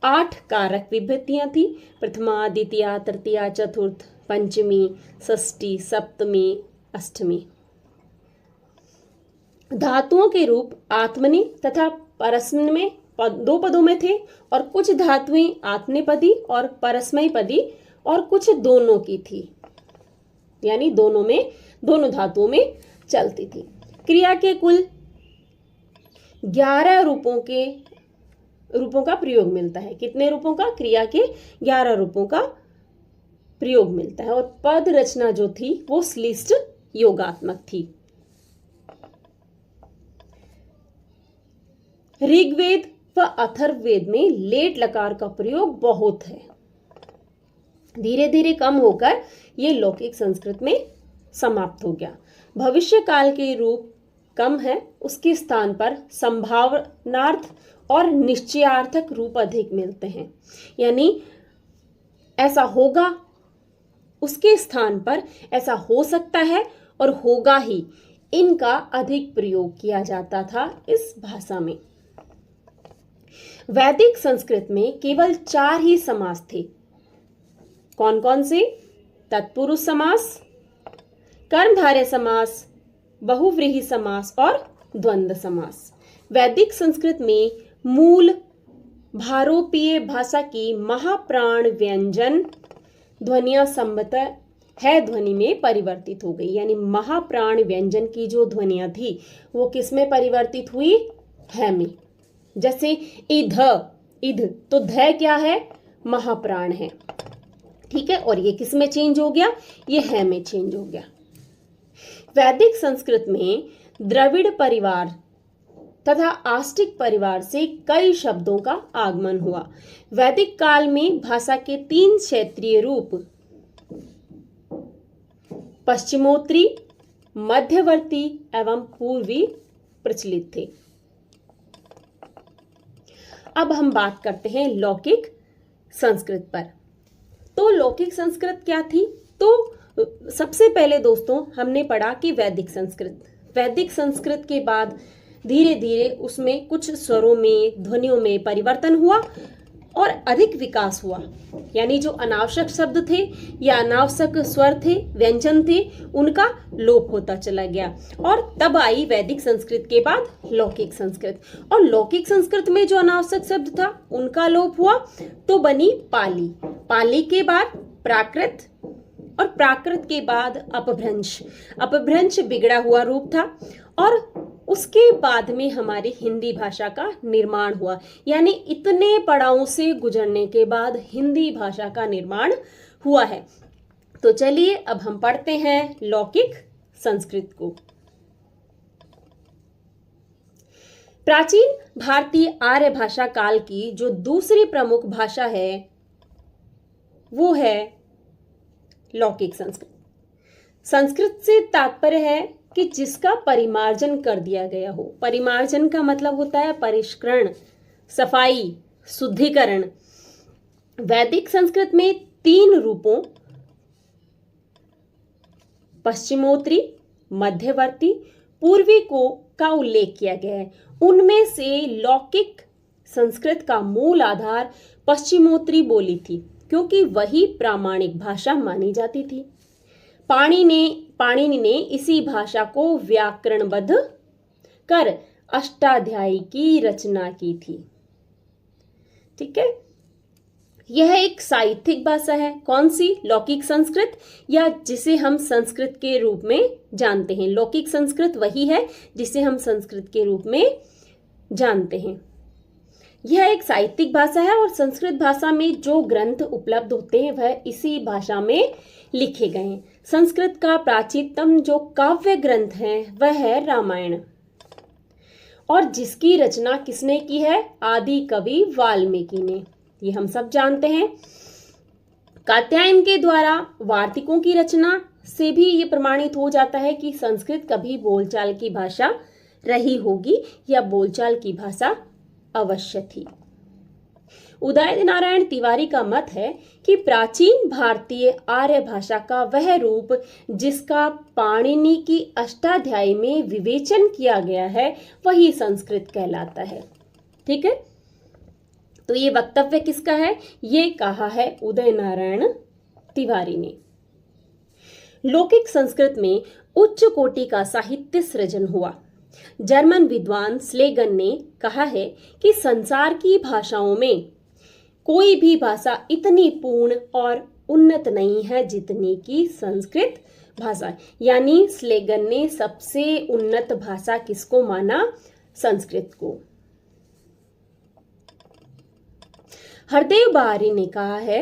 8 कारक विभक्तियां थी। प्रथमा, द्वितीया, तृतीया, चतुर्थ, पंचमी, षष्ठी, सप्तमी, अष्टमी। धातुओं के रूप आत्मने तथा परस्मैपदी में दो पदों में थे, और कुछ धातुएं आत्मनेपदी और परस्मैपदी और कुछ दोनों की थी, यानी दोनों धातुओं में चलती थी। क्रिया के कुल 11 रूपों का प्रयोग मिलता है। कितने रूपों का? क्रिया के 11 रूपों का प्रयोग मिलता है। और पद रचना जो थी वो श्लिष्ट योगात्मक थी। ऋग्वेद व अथर्ववेद में लेट लकार का प्रयोग बहुत है। धीरे धीरे कम होकर ये लौकिक संस्कृत में समाप्त हो गया। भविष्य काल के रूप कम है, उसके स्थान पर संभावनार्थ और निश्चयार्थक रूप अधिक मिलते हैं। यानी ऐसा होगा, उसके स्थान पर ऐसा हो सकता है और होगा ही, इनका अधिक प्रयोग किया जाता था इस भाषा में। वैदिक संस्कृत में केवल 4 ही समास थे। कौन कौन से? तत्पुरुष समास, कर्मधारय समास, बहुव्रीहि समास और द्वंद्व समास। वैदिक संस्कृत में मूल भारोपीय भाषा की महाप्राण व्यंजन ध्वनियां संभवतः है ध्वनि में परिवर्तित हो गई। यानी महाप्राण व्यंजन की जो ध्वनियां थी वो किस में परिवर्तित हुई? है में। जैसे इध, तो ध क्या है? महाप्राण है। ठीक है, और ये किस में चेंज हो गया? ये है में चेंज हो गया। वैदिक संस्कृत में द्रविड़ परिवार तथा आस्टिक परिवार से कई शब्दों का आगमन हुआ। वैदिक काल में भाषा के 3 क्षेत्रीय रूप पश्चिमोत्तरी, मध्यवर्ती एवं पूर्वी प्रचलित थे। अब हम बात करते हैं लौकिक संस्कृत पर। तो लौकिक संस्कृत क्या थी? तो सबसे पहले दोस्तों हमने पढ़ा कि वैदिक संस्कृत। वैदिक संस्कृत के बाद धीरे धीरे उसमें कुछ स्वरों में, ध्वनियों में परिवर्तन हुआ और अधिक विकास हुआ। यानी जो अनावश्यक शब्द थे या अनावश्यक स्वर थे, व्यंजन थे, उनका लोप होता चला गया और तब आई वैदिक संस्कृत के बाद लौकिक संस्कृत। और लौकिक संस्कृत में जो अनावश्यक शब्द था उनका लोप हुआ तो बनी पाली। पाली के बाद प्राकृत और प्राकृत के बाद अपभ्रंश। अपभ्रंश बिगड़ा हुआ रूप था और उसके बाद में हमारी हिंदी भाषा का निर्माण हुआ। यानी इतने पड़ावों से गुजरने के बाद हिंदी भाषा का निर्माण हुआ है। तो चलिए अब हम पढ़ते हैं लौकिक संस्कृत को। प्राचीन भारतीय आर्य भाषा काल की जो दूसरी प्रमुख भाषा है वो है लौकिक संस्कृत। संस्कृत से तात्पर्य है कि जिसका परिमार्जन कर दिया गया हो। परिमार्जन का मतलब होता है परिष्करण, सफाई, शुद्धिकरण। वैदिक संस्कृत में 3 रूपों पश्चिमोत्तरी, मध्यवर्ती, पूर्वी का उल्लेख किया गया है। उनमें से लौकिक संस्कृत का मूल आधार पश्चिमोत्तरी बोली थी क्योंकि वही प्रामाणिक भाषा मानी जाती थी। पाणिनि ने इसी भाषा को व्याकरणबद्ध कर अष्टाध्यायी की रचना की थी। ठीक है, यह एक साहित्यिक भाषा है। कौन सी? लौकिक संस्कृत, या जिसे हम संस्कृत के रूप में जानते हैं। लौकिक संस्कृत वही है जिसे हम संस्कृत के रूप में जानते हैं। यह एक साहित्यिक भाषा है और संस्कृत भाषा में जो ग्रंथ उपलब्ध होते हैं वह इसी भाषा में लिखे गए हैं। संस्कृत का प्राचीनतम जो काव्य ग्रंथ है वह है रामायण, और जिसकी रचना किसने की है? आदि कवि वाल्मीकि ने। ये हम सब जानते हैं। कात्यायन के द्वारा वार्तिकों की रचना से भी ये प्रमाणित हो जाता है कि संस्कृत कभी बोलचाल की भाषा रही होगी या बोलचाल की भाषा अवश्य थी। उदय नारायण तिवारी का मत है कि प्राचीन भारतीय आर्य भाषा का वह रूप जिसका पाणिनि की अष्टाध्यायी में विवेचन किया गया है वही संस्कृत कहलाता है। ठीक है, तो ये वक्तव्य किसका है? ये कहा है उदय नारायण तिवारी ने। लौकिक संस्कृत में उच्च कोटि का साहित्य सृजन हुआ। जर्मन विद्वान स्लेगन ने कहा है कि संसार की भाषाओं में कोई भी भाषा इतनी पूर्ण और उन्नत नहीं है जितनी की संस्कृत भाषा। यानी स्लेगन ने सबसे उन्नत भाषा किसको माना? संस्कृत को। हरदेव बहारी ने कहा है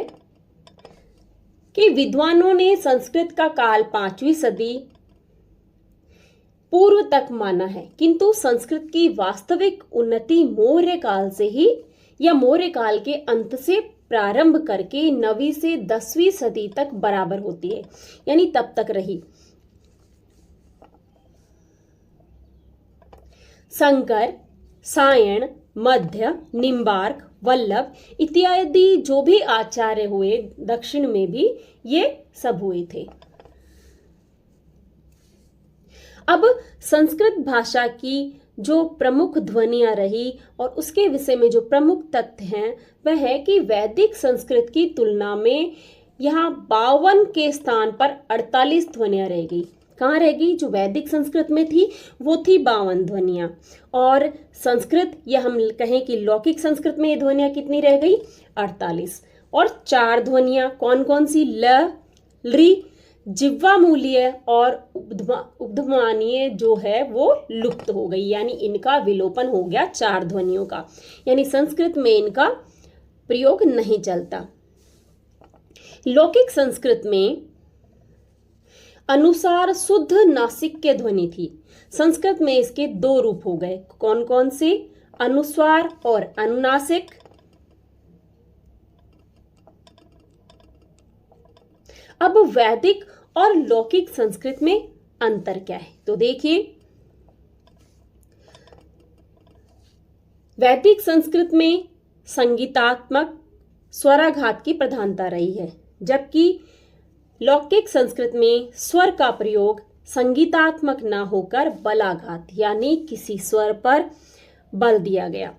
कि विद्वानों ने संस्कृत का काल 5वीं सदी पूर्व तक माना है, किंतु संस्कृत की वास्तविक उन्नति मौर्य काल से ही या मौर्य काल के अंत से प्रारंभ करके 9वीं से 10वीं सदी तक बराबर होती है। यानी तब तक रही। शंकर, सायण, मध्य, निम्बार्क, वल्लभ इत्यादि जो भी आचार्य हुए दक्षिण में भी ये सब हुए थे। अब संस्कृत भाषा की जो प्रमुख ध्वनियां रही और उसके विषय में जो प्रमुख तथ्य हैं वह है कि वैदिक संस्कृत की तुलना में यहाँ 52 के स्थान पर 48 ध्वनियां रह गई। कहाँ रहेगी? जो वैदिक संस्कृत में थी वो थी 52 ध्वनियां, और संस्कृत या हम कहें कि लौकिक संस्कृत में ये ध्वनियां कितनी रह गई? 48। और 4 ध्वनियां कौन कौन सी? ल, री, जिह्वामूलीय और उपध्मानीय जो है वो लुप्त हो गई। यानी इनका विलोपन हो गया 4 ध्वनियों का। यानी संस्कृत में इनका प्रयोग नहीं चलता। लौकिक संस्कृत में अनुसार शुद्ध नासिक्य ध्वनि थी। संस्कृत में इसके 2 रूप हो गए। कौन कौन से? अनुस्वार और अनुनासिक। अब वैदिक और लौकिक संस्कृत में अंतर क्या है? तो देखिए, वैदिक संस्कृत में संगीतात्मक स्वराघात की प्रधानता रही है, जबकि लौकिक संस्कृत में स्वर का प्रयोग संगीतात्मक न होकर बलाघात यानी किसी स्वर पर बल दिया गया।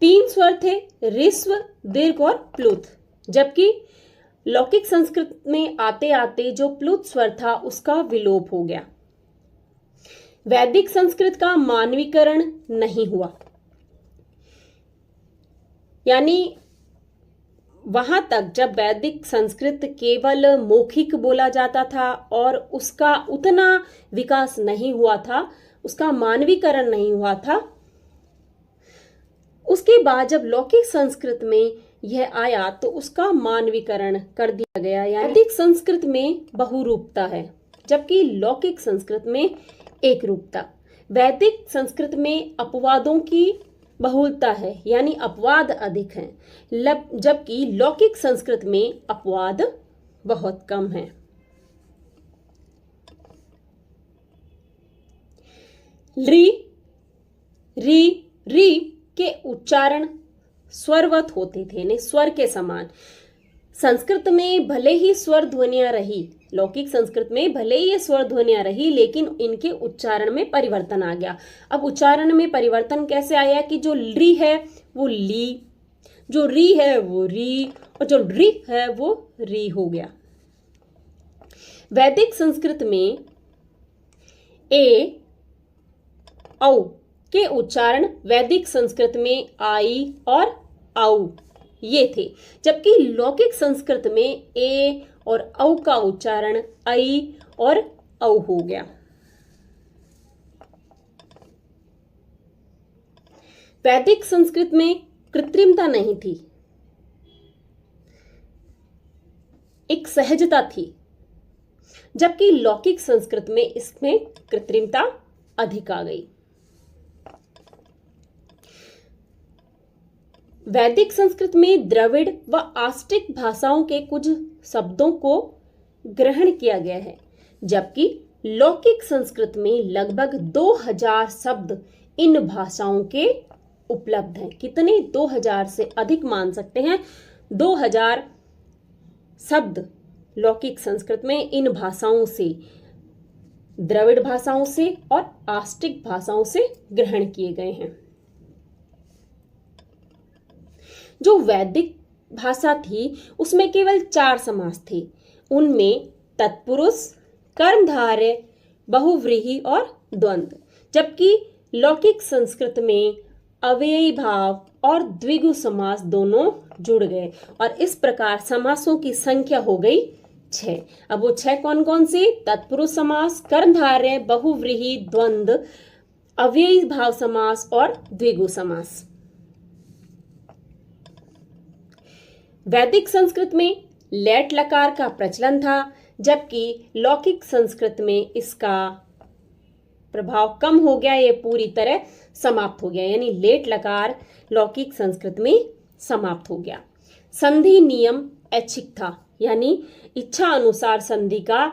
3 स्वर थे, ऋस्व, दीर्घ और प्लुत, जबकि लौकिक संस्कृत में आते आते जो प्लुत स्वर था उसका विलोप हो गया। वैदिक संस्कृत का मानवीकरण नहीं हुआ, यानी वहां तक जब वैदिक संस्कृत केवल मौखिक बोला जाता था और उसका उतना विकास नहीं हुआ था, उसका मानवीकरण नहीं हुआ था, उसके बाद जब लौकिक संस्कृत में यह आया तो उसका मानवीकरण कर दिया गया। यानी वैदिक संस्कृत में बहुरूपता है, जबकि लौकिक संस्कृत में एक रूपता। वैदिक संस्कृत में अपवादों की बहुलता है, यानी अपवाद अधिक हैं, जबकि लौकिक संस्कृत में अपवाद बहुत कम हैं। री, री, री के उच्चारण स्वरवत होते थे, यानी स्वर के समान। संस्कृत में भले ही स्वर ध्वनियां रही, लौकिक संस्कृत में भले ही ये स्वर ध्वनियां रही, लेकिन इनके उच्चारण में परिवर्तन आ गया। अब उच्चारण में परिवर्तन कैसे आया कि जो री है वो ली, जो री है वो री, और जो री है वो री हो गया। वैदिक संस्कृत में ए, औ के उच्चारण वैदिक संस्कृत में आई और औ ये थे, जबकि लौकिक संस्कृत में ए और औ का उच्चारण आई और औ हो गया। वैदिक संस्कृत में कृत्रिमता नहीं थी, एक सहजता थी, जबकि लौकिक संस्कृत में इसमें कृत्रिमता अधिक आ गई। वैदिक संस्कृत में द्रविड़ व आस्टिक भाषाओं के कुछ शब्दों को ग्रहण किया गया है, जबकि लौकिक संस्कृत में लगभग 2000 शब्द इन भाषाओं के उपलब्ध हैं। कितने? 2000 से अधिक मान सकते हैं। 2000 शब्द लौकिक संस्कृत में इन भाषाओं से, द्रविड़ भाषाओं से और आस्टिक भाषाओं से ग्रहण किए गए हैं। जो वैदिक भाषा थी उसमें केवल 4 समास थे, उनमें तत्पुरुष, कर्मधारय, बहुव्रीहि और द्वंद्व, जबकि लौकिक संस्कृत में अव्ययी भाव और द्विगु समास दोनों जुड़ गए और इस प्रकार समासों की संख्या हो गई 6। अब वो 6 कौन कौन से? तत्पुरुष समास, कर्मधारय, बहुव्रीहि, द्वंद्व, अव्ययी भाव समास और द्विगु समास। वैदिक संस्कृत में लेट लकार का प्रचलन था, जबकि लौकिक संस्कृत में इसका प्रभाव कम हो गया, ये पूरी तरह समाप्त हो गया, यानी लेट लकार लौकिक संस्कृत में समाप्त हो गया। संधि नियम ऐच्छिक था, यानी इच्छा अनुसार संधि का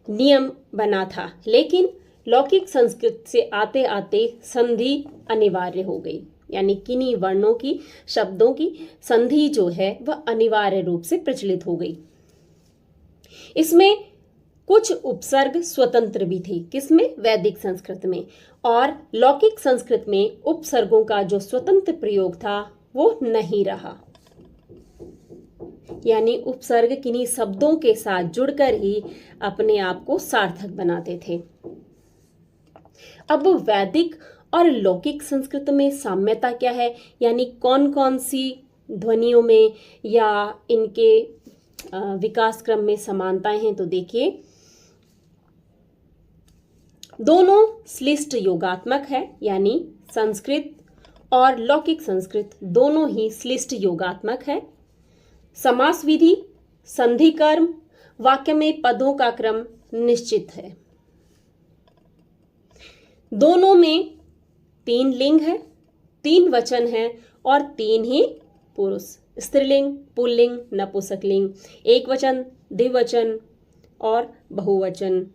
नियम बना था, लेकिन लौकिक संस्कृत से आते आते संधि अनिवार्य हो गई, यानी किन्हीं वर्णों की, शब्दों की संधि जो है वह अनिवार्य रूप से प्रचलित हो गई। इसमें कुछ उपसर्ग स्वतंत्र भी थे, किसमें? वैदिक संस्कृत में। और लौकिक संस्कृत में उपसर्गों का जो स्वतंत्र प्रयोग था वो नहीं रहा, यानी उपसर्ग किन्हीं शब्दों के साथ जुड़कर ही अपने आप को सार्थक बनाते थे। अब वैदिक और लौकिक संस्कृत में साम्यता क्या है, यानी कौन कौन सी ध्वनियों में या इनके विकास क्रम में समानताएं हैं? तो देखिए, दोनों श्लिष्ट योगात्मक है, यानी संस्कृत और लौकिक संस्कृत दोनों ही श्लिष्ट योगात्मक है। समास विधि, संधि कर्म, वाक्य में पदों का क्रम निश्चित है। दोनों में 3 लिंग है, 3 वचन है और 3 ही पुरुष, स्त्रीलिंग, पुल्लिंग, नपुंसकलिंग, एकवचन, द्विवचन और बहुवचन।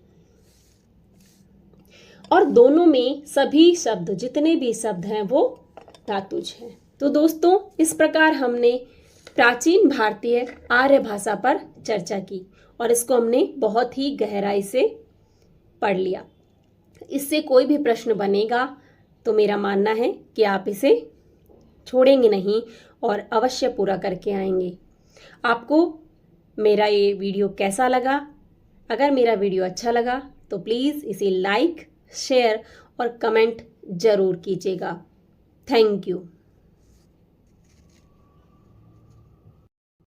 और दोनों में सभी शब्द, जितने भी शब्द हैं वो धातुज हैं। तो दोस्तों, इस प्रकार हमने प्राचीन भारतीय आर्य भाषा पर चर्चा की और इसको हमने बहुत ही गहराई से पढ़ लिया। इससे कोई भी प्रश्न बनेगा तो मेरा मानना है कि आप इसे छोड़ेंगे नहीं और अवश्य पूरा करके आएंगे। आपको मेरा ये वीडियो कैसा लगा? अगर मेरा वीडियो अच्छा लगा तो प्लीज़ इसे लाइक, शेयर और कमेंट ज़रूर कीजिएगा। Thank you.